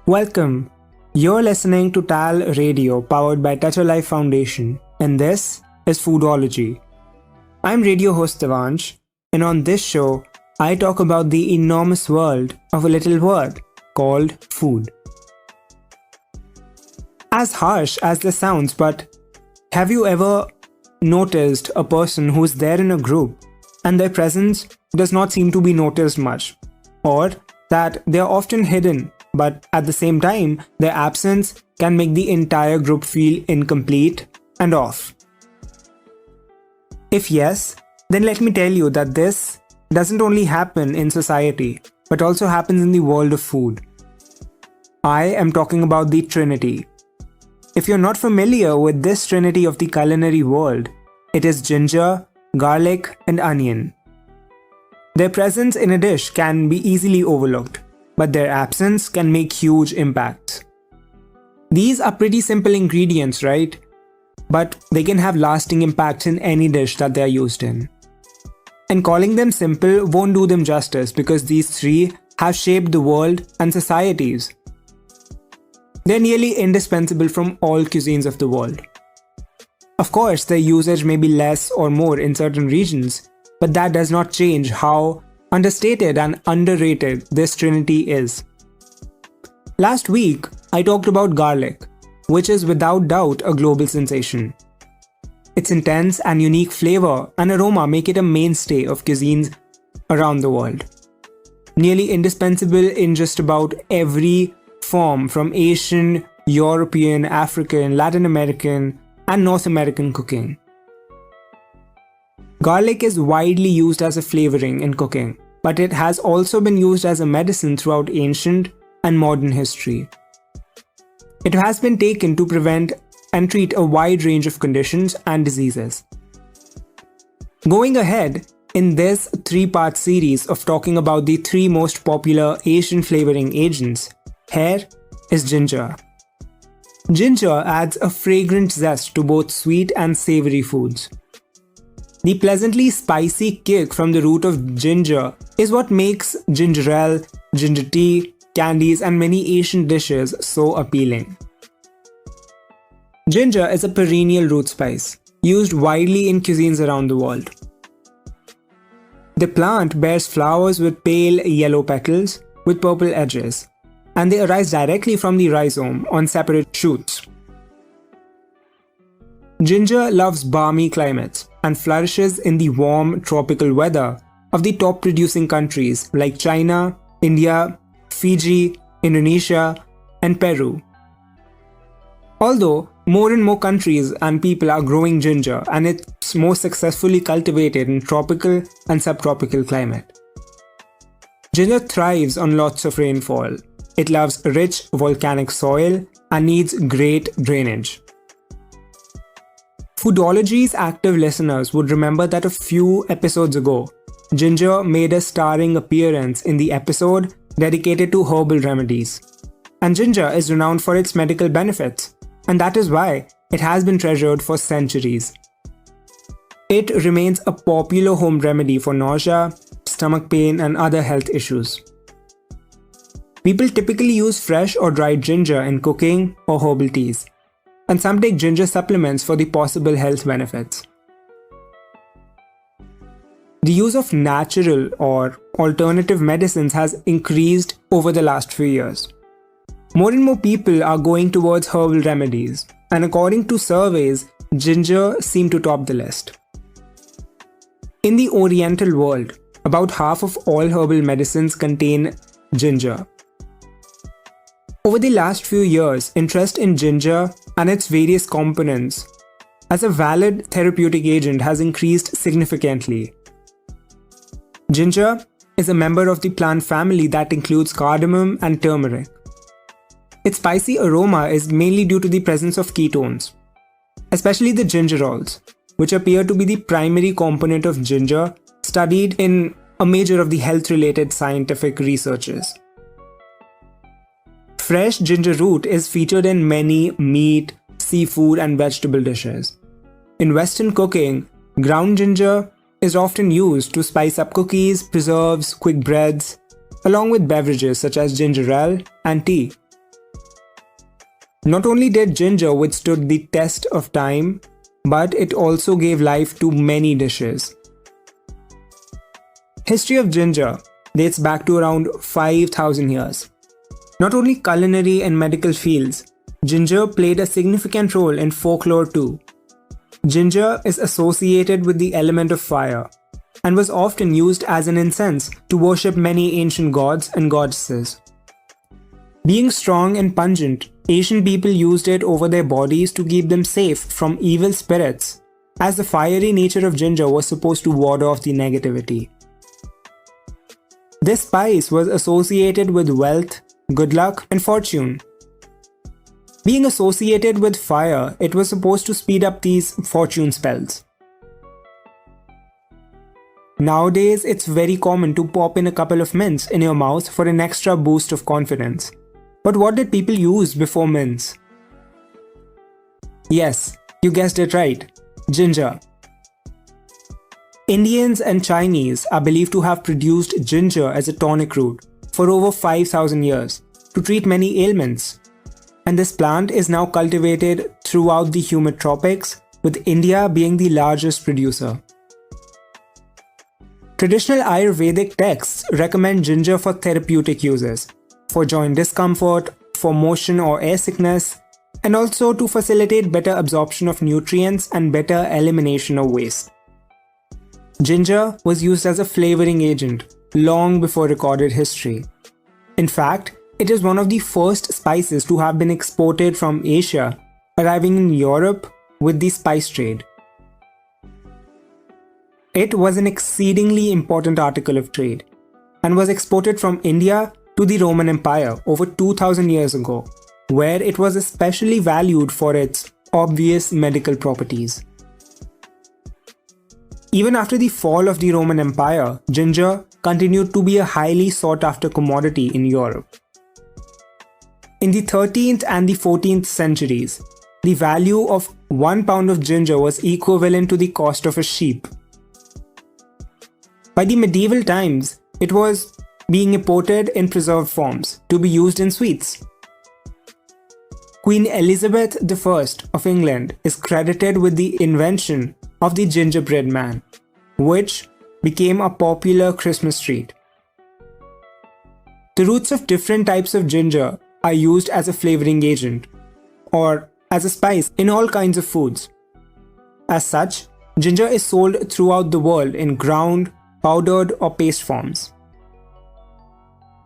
Welcome. You're listening to TALRadio powered by Touch a Life Foundation, and this is Foodology. I'm radio host Devansh, and on this show, I talk about the enormous world of a little word called food. As harsh as this sounds, but have you ever noticed a person who's there in a group and their presence does not seem to be noticed much, or that they're often hidden, but at the same time, their absence can make the entire group feel incomplete and off? If yes, then let me tell you that this doesn't only happen in society, but also happens in the world of food. I am talking about the Trinity. If you're not familiar with this trinity of the culinary world, it is ginger, garlic, and onion. Their presence in a dish can be easily overlooked, but their absence can make huge impacts. These are pretty simple ingredients, right? But they can have lasting impacts in any dish that they are used in. And calling them simple won't do them justice because these three have shaped the world and societies. They're nearly indispensable from all cuisines of the world. Of course, their usage may be less or more in certain regions, but that does not change how understated and underrated this trinity is. Last week, I talked about garlic, which is without doubt a global sensation. Its intense and unique flavor and aroma make it a mainstay of cuisines around the world. Nearly indispensable in just about every form from Asian, European, African, Latin American, and North American cooking. Garlic is widely used as a flavoring in cooking, but it has also been used as a medicine throughout ancient and modern history. It has been taken to prevent and treat a wide range of conditions and diseases. Going ahead, in this three-part series of talking about the three most popular Asian flavoring agents, here is ginger. Ginger adds a fragrant zest to both sweet and savory foods. The pleasantly spicy kick from the root of ginger is what makes ginger ale, ginger tea, candies, and many Asian dishes so appealing. Ginger is a perennial root spice, used widely in cuisines around the world. The plant bears flowers with pale yellow petals with purple edges, and they arise directly from the rhizome on separate shoots. Ginger loves balmy climates and flourishes in the warm tropical weather of the top producing countries like China, India, Fiji, Indonesia, and Peru. Although more and more countries and people are growing ginger and it's more successfully cultivated in tropical and subtropical climate. Ginger thrives on lots of rainfall. It loves rich volcanic soil and needs great drainage. Foodology's active listeners would remember that a few episodes ago, ginger made a starring appearance in the episode dedicated to herbal remedies. And ginger is renowned for its medical benefits, and that is why it has been treasured for centuries. It remains a popular home remedy for nausea, stomach pain, and other health issues. People typically use fresh or dried ginger in cooking or herbal teas, and some take ginger supplements for the possible health benefits. The use of natural or alternative medicines has increased over the last few years. More and more people are going towards herbal remedies, and according to surveys, ginger seems to top the list. In the Oriental world, about half of all herbal medicines contain ginger. Over the last few years, interest in ginger and its various components as a valid therapeutic agent has increased significantly. Ginger is a member of the plant family that includes cardamom and turmeric. Its spicy aroma is mainly due to the presence of ketones, especially the gingerols, which appear to be the primary component of ginger studied in a major of the health-related scientific researches. Fresh ginger root is featured in many meat, seafood, and vegetable dishes. In Western cooking, ground ginger is often used to spice up cookies, preserves, quick breads, along with beverages such as ginger ale and tea. Not only did ginger withstood the test of time, but it also gave life to many dishes. History of ginger dates back to around 5,000 years. Not only culinary and medical fields, ginger played a significant role in folklore too. Ginger is associated with the element of fire and was often used as an incense to worship many ancient gods and goddesses. Being strong and pungent, Asian people used it over their bodies to keep them safe from evil spirits, as the fiery nature of ginger was supposed to ward off the negativity. This spice was associated with wealth, good luck, and fortune. Being associated with fire, it was supposed to speed up these fortune spells. Nowadays, it's very common to pop in a couple of mints in your mouth for an extra boost of confidence. But what did people use before mints? Yes, you guessed it right, ginger. Indians and Chinese are believed to have produced ginger as a tonic root for over 5,000 years to treat many ailments. And this plant is now cultivated throughout the humid tropics, with India being the largest producer. Traditional Ayurvedic texts recommend ginger for therapeutic uses, for joint discomfort, for motion or air sickness, and also to facilitate better absorption of nutrients and better elimination of waste. Ginger was used as a flavoring agent long before recorded history. In fact, it is one of the first spices to have been exported from Asia, arriving in Europe with the spice trade. It was an exceedingly important article of trade and was exported from India to the Roman Empire over 2000 years ago, where it was especially valued for its obvious medical properties. Even after the fall of the Roman Empire, ginger continued to be a highly sought-after commodity in Europe. In the 13th and the 14th centuries, the value of 1 pound of ginger was equivalent to the cost of a sheep. By the medieval times, it was being imported in preserved forms to be used in sweets. Queen Elizabeth I of England is credited with the invention of the Gingerbread Man, which became a popular Christmas treat. The roots of different types of ginger are used as a flavoring agent or as a spice in all kinds of foods. As such, ginger is sold throughout the world in ground, powdered or paste forms.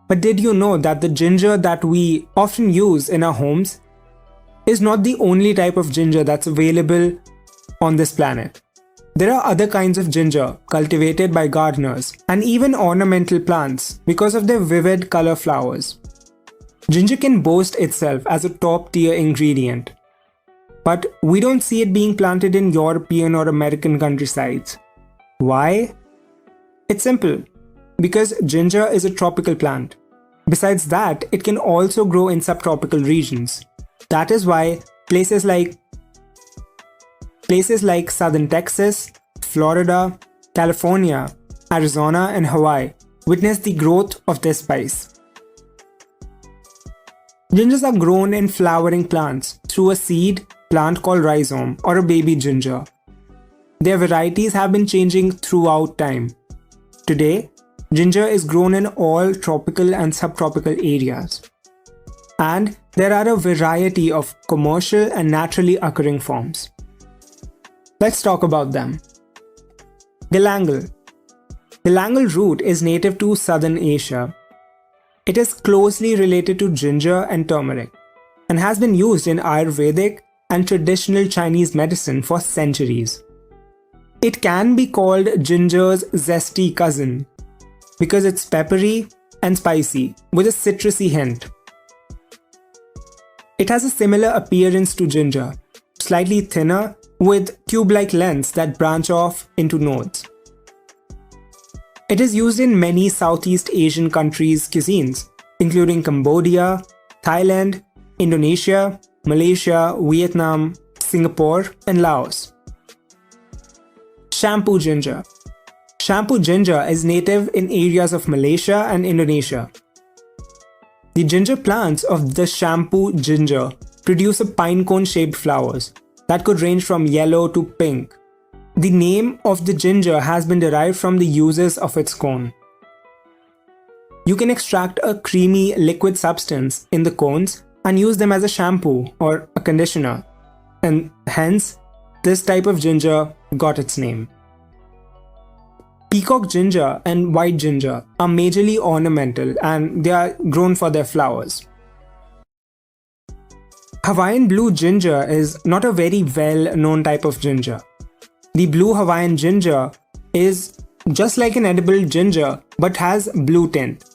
But did you know that the ginger that we often use in our homes is not the only type of ginger that's available on this planet? There are other kinds of ginger cultivated by gardeners and even ornamental plants because of their vivid color flowers. Ginger can boast itself as a top-tier ingredient, but we don't see it being planted in European or American countrysides. Why? It's simple. Because ginger is a tropical plant. Besides that, it can also grow in subtropical regions. That is why places like southern Texas, Florida, California, Arizona, and Hawaii witness the growth of this spice. Gingers are grown in flowering plants through a seed plant called rhizome or a baby ginger. Their varieties have been changing throughout time. Today, ginger is grown in all tropical and subtropical areas. And there are a variety of commercial and naturally occurring forms. Let's talk about them. Galangal. Galangal root is native to southern Asia. It is closely related to ginger and turmeric and has been used in Ayurvedic and traditional Chinese medicine for centuries. It can be called ginger's zesty cousin because it's peppery and spicy with a citrusy hint. It has a similar appearance to ginger, slightly thinner with tube-like lengths that branch off into nodes. It is used in many Southeast Asian countries' cuisines, including Cambodia, Thailand, Indonesia, Malaysia, Vietnam, Singapore, and Laos. Shampoo ginger. Shampoo ginger is native in areas of Malaysia and Indonesia. The ginger plants of the shampoo ginger produce a pine cone shaped flowers that could range from yellow to pink. The name of the ginger has been derived from the uses of its cone. You can extract a creamy liquid substance in the cones and use them as a shampoo or a conditioner, and hence this type of ginger got its name. Peacock ginger and white ginger are majorly ornamental and they are grown for their flowers. Hawaiian blue ginger is not a very well-known type of ginger. The blue Hawaiian ginger is just like an edible ginger but has blue tint.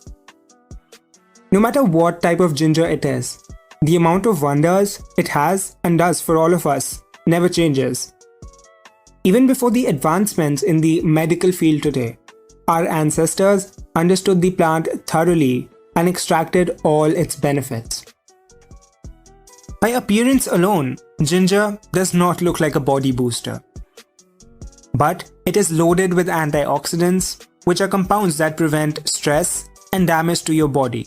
No matter what type of ginger it is, the amount of wonders it has and does for all of us never changes. Even before the advancements in the medical field today, our ancestors understood the plant thoroughly and extracted all its benefits. By appearance alone, ginger does not look like a body booster. But it is loaded with antioxidants, which are compounds that prevent stress and damage to your body.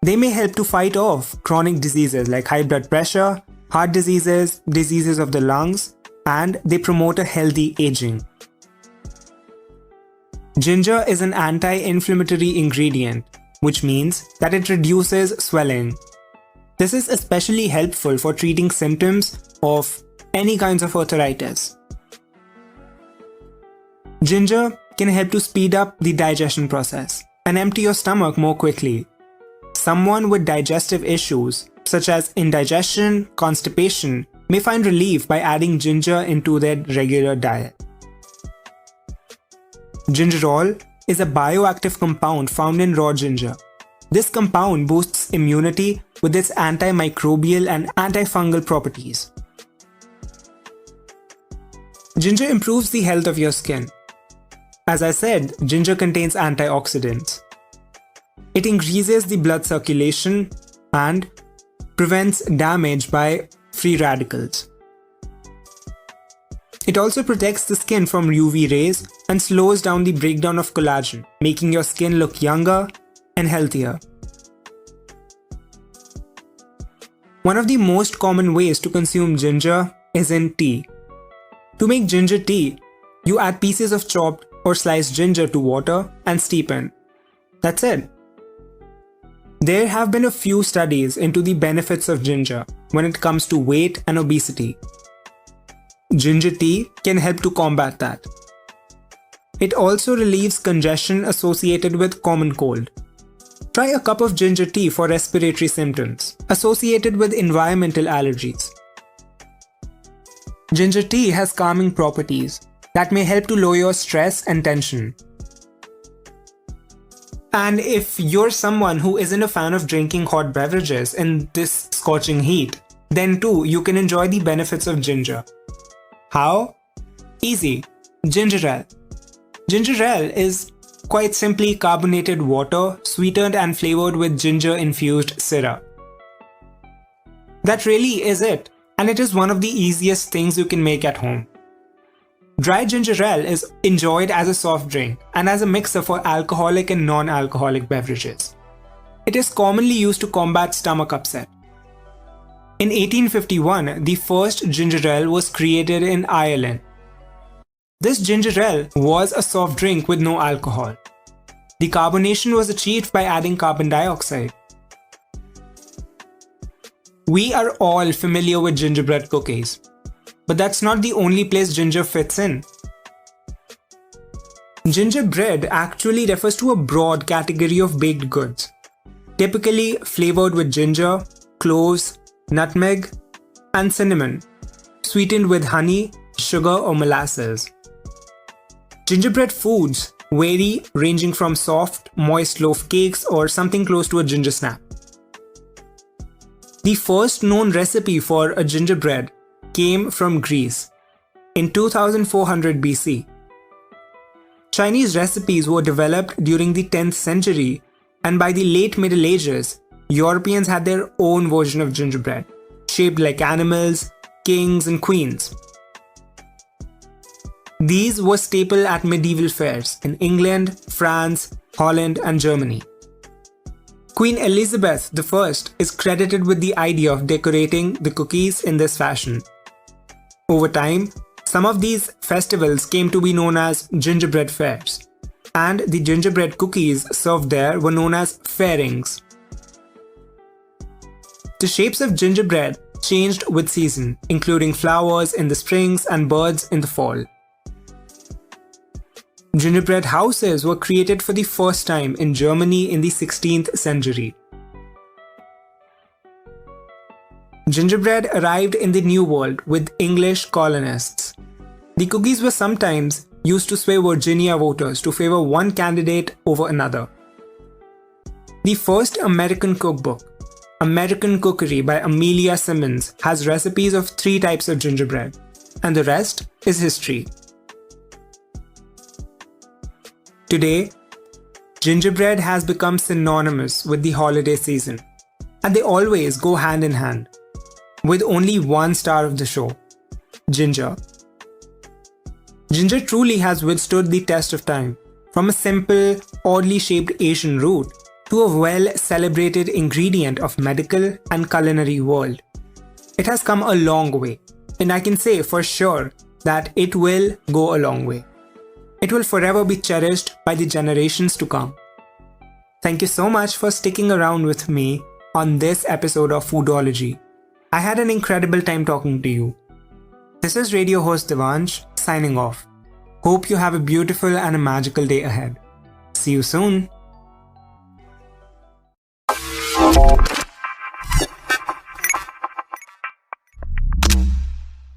They may help to fight off chronic diseases like high blood pressure, heart diseases, diseases of the lungs, and they promote a healthy aging. Ginger is an anti-inflammatory ingredient, which means that it reduces swelling. This is especially helpful for treating symptoms of any kinds of arthritis. Ginger can help to speed up the digestion process and empty your stomach more quickly. Someone with digestive issues, such as indigestion, constipation, may find relief by adding ginger into their regular diet. Gingerol is a bioactive compound found in raw ginger. This compound boosts immunity with its antimicrobial and antifungal properties. Ginger improves the health of your skin. As I said, ginger contains antioxidants. It increases the blood circulation and prevents damage by free radicals. It also protects the skin from UV rays and slows down the breakdown of collagen, making your skin look younger and healthier. One of the most common ways to consume ginger is in tea. To make ginger tea, you add pieces of chopped or sliced ginger to water and steep in. That's it. There have been a few studies into the benefits of ginger when it comes to weight and obesity. Ginger tea can help to combat that. It also relieves congestion associated with common cold. Try a cup of ginger tea for respiratory symptoms associated with environmental allergies. Ginger tea has calming properties that may help to lower your stress and tension. And if you're someone who isn't a fan of drinking hot beverages in this scorching heat, then too you can enjoy the benefits of ginger. How? Easy. Ginger ale. Ginger ale is quite simply carbonated water sweetened and flavored with ginger infused syrup. That really is it, and it is one of the easiest things you can make at home. Dry ginger ale is enjoyed as a soft drink and as a mixer for alcoholic and non-alcoholic beverages. It is commonly used to combat stomach upset. In 1851, the first ginger ale was created in Ireland. This ginger ale was a soft drink with no alcohol. The carbonation was achieved by adding carbon dioxide. We are all familiar with gingerbread cookies. But that's not the only place ginger fits in. Gingerbread actually refers to a broad category of baked goods, typically flavored with ginger, cloves, nutmeg, and cinnamon, sweetened with honey, sugar, or molasses. Gingerbread foods vary, ranging from soft, moist loaf cakes or something close to a ginger snap. The first known recipe for a gingerbread came from Greece in 2400 BC. Chinese recipes were developed during the 10th century, and by the late Middle Ages, Europeans had their own version of gingerbread, shaped like animals, kings, and queens. These were staple at medieval fairs in England, France, Holland, and Germany. Queen Elizabeth I is credited with the idea of decorating the cookies in this fashion. Over time, some of these festivals came to be known as gingerbread fairs, and the gingerbread cookies served there were known as fairings. The shapes of gingerbread changed with season, including flowers in the springs and birds in the fall. Gingerbread houses were created for the first time in Germany in the 16th century. Gingerbread arrived in the New World with English colonists. The cookies were sometimes used to sway Virginia voters to favor one candidate over another. The first American cookbook, American Cookery by Amelia Simmons, has recipes of 3 types of gingerbread, and the rest is history. Today, gingerbread has become synonymous with the holiday season, and they always go hand in hand, with only one star of the show, ginger. Ginger truly has withstood the test of time, from a simple, oddly shaped Asian root to a well-celebrated ingredient of medical and culinary world. It has come a long way, and I can say for sure that it will go a long way. It will forever be cherished by the generations to come. Thank you so much for sticking around with me on this episode of Foodology. I had an incredible time talking to you. This is radio host Devansh signing off. Hope you have a beautiful and a magical day ahead. See you soon.